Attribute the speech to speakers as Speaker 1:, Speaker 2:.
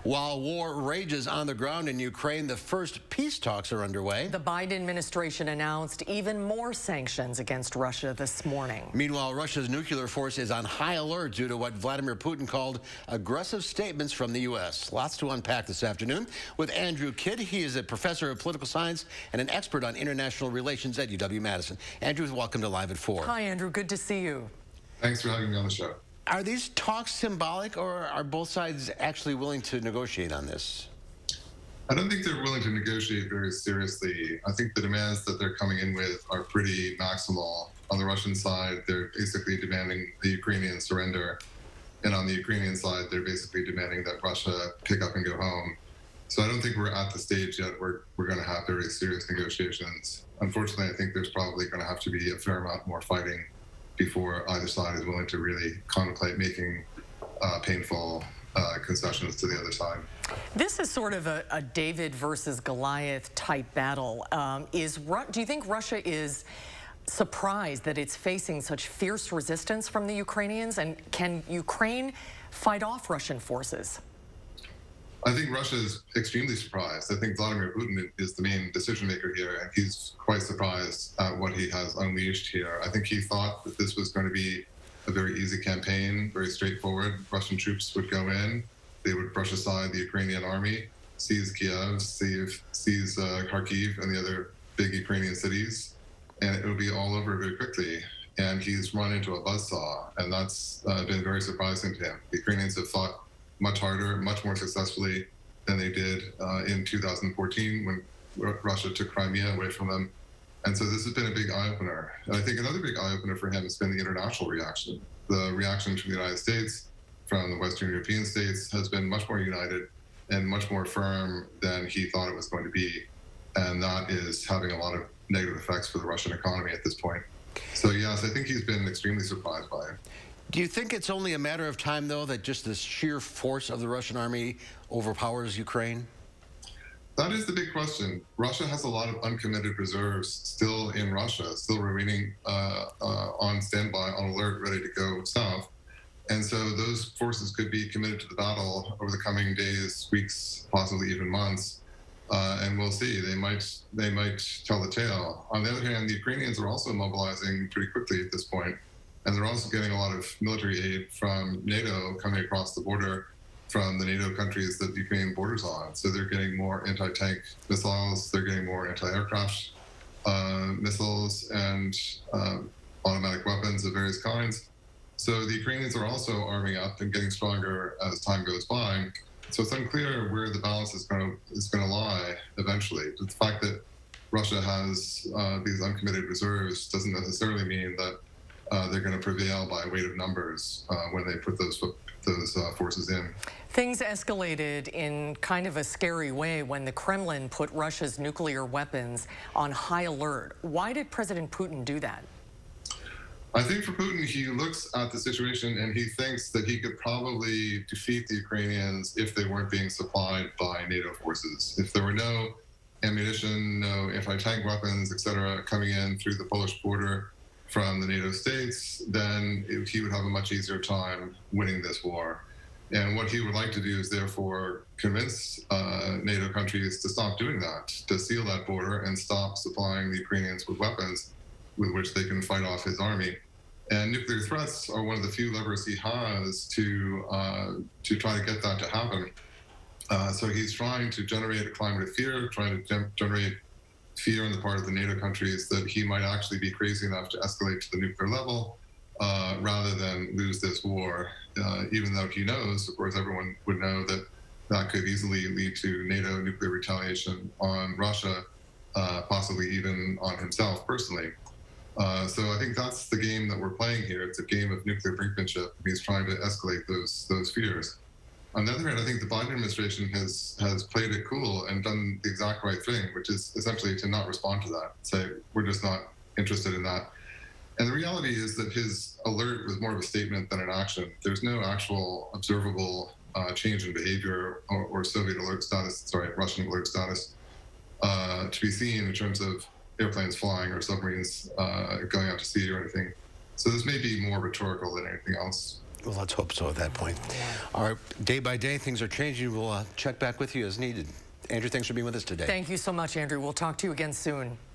Speaker 1: While war rages on the ground in Ukraine, the first peace talks are underway.
Speaker 2: The Biden administration announced even more sanctions against Russia this morning.
Speaker 1: Meanwhile, Russia's nuclear force is on high alert due to what Vladimir Putin called aggressive statements from the U.S. Lots to unpack this afternoon with Andrew Kydd. He is a professor of political science and an expert on international relations at UW-Madison. Andrew, welcome to Live at 4.
Speaker 2: Hi, Andrew. Good to see you.
Speaker 3: Thanks for having me on the show.
Speaker 1: Are these talks symbolic, or are both sides actually willing to negotiate on this?
Speaker 3: I don't think they're willing to negotiate very seriously. I think the demands that they're coming in with are pretty maximal. On the Russian side, they're basically demanding the Ukrainian surrender. And on the Ukrainian side, they're basically demanding that Russia pick up and go home. So I don't think we're at the stage yet where we're going to have very serious negotiations. Unfortunately, I think there's probably going to have to be a fair amount more fighting before either side is willing to really contemplate making painful concessions to the other side.
Speaker 2: This is sort of a David versus Goliath type battle. Do you think Russia is surprised that it's facing such fierce resistance from the Ukrainians? And can Ukraine fight off Russian forces?
Speaker 3: I think Russia is extremely surprised. I think Vladimir Putin is the main decision maker here, and he's quite surprised at what he has unleashed here. I think he thought that this was going to be a very easy campaign, very straightforward. Russian troops would go in, they would brush aside the Ukrainian army, seize Kyiv, seize Kharkiv and the other big Ukrainian cities, and it would be all over very quickly. And he's run into a buzzsaw, and that's been very surprising to him. The Ukrainians have fought much harder, much more successfully than they did in 2014 when Russia took Crimea away from them. And so this has been a big eye-opener. And I think another big eye-opener for him has been the international reaction. The reaction from the United States, from the Western European states, has been much more united and much more firm than he thought it was going to be. And that is having a lot of negative effects for the Russian economy at this point. So yes, I think he's been extremely surprised by it.
Speaker 1: Do you think it's only a matter of time, though, that just the sheer force of the Russian army overpowers Ukraine?
Speaker 3: That is the big question. Russia has a lot of uncommitted reserves still in Russia, still remaining on standby, on alert, ready to go south. And so those forces could be committed to the battle over the coming days, weeks, possibly even months. And we'll see. They might tell the tale. On the other hand, the Ukrainians are also mobilizing pretty quickly at this point. And they're also getting a lot of military aid from NATO coming across the border from the NATO countries that the Ukraine borders on. So they're getting more anti-tank missiles, they're getting more anti-aircraft missiles and automatic weapons of various kinds. So the Ukrainians are also arming up and getting stronger as time goes by. So it's unclear where the balance is going to lie eventually. The fact that Russia has these uncommitted reserves doesn't necessarily mean that they're going to prevail by weight of numbers when they put those forces in.
Speaker 2: Things escalated in kind of a scary way when the Kremlin put Russia's nuclear weapons on high alert. Why did President Putin do that?
Speaker 3: I think for Putin, he looks at the situation and he thinks that he could probably defeat the Ukrainians if they weren't being supplied by NATO forces. If there were no ammunition, no anti-tank weapons, etc., coming in through the Polish border from the NATO states, then he would have a much easier time winning this war. And what he would like to do is therefore convince NATO countries to stop doing that, to seal that border and stop supplying the Ukrainians with weapons with which they can fight off his army. And nuclear threats are one of the few levers he has to try to get that to happen. So he's trying to generate a climate of fear, trying to generate fear on the part of the NATO countries that he might actually be crazy enough to escalate to the nuclear level rather than lose this war, even though he knows, of course, everyone would know that that could easily lead to NATO nuclear retaliation on Russia, possibly even on himself personally. So I think that's the game that we're playing here. It's a game of nuclear brinkmanship. He's trying to escalate those fears. On the other hand, I think the Biden administration has played it cool and done the exact right thing, which is essentially to not respond to that, say, we're just not interested in that. And the reality is that his alert was more of a statement than an action. There's no actual observable change in behavior or Russian alert status to be seen in terms of airplanes flying or submarines going out to sea or anything. So this may be more rhetorical than anything else.
Speaker 1: Well, let's hope so at that point. All right, day by day, things are changing. We'll check back with you as needed. Andrew, thanks for being with us today.
Speaker 2: Thank you so much, Andrew. We'll talk to you again soon.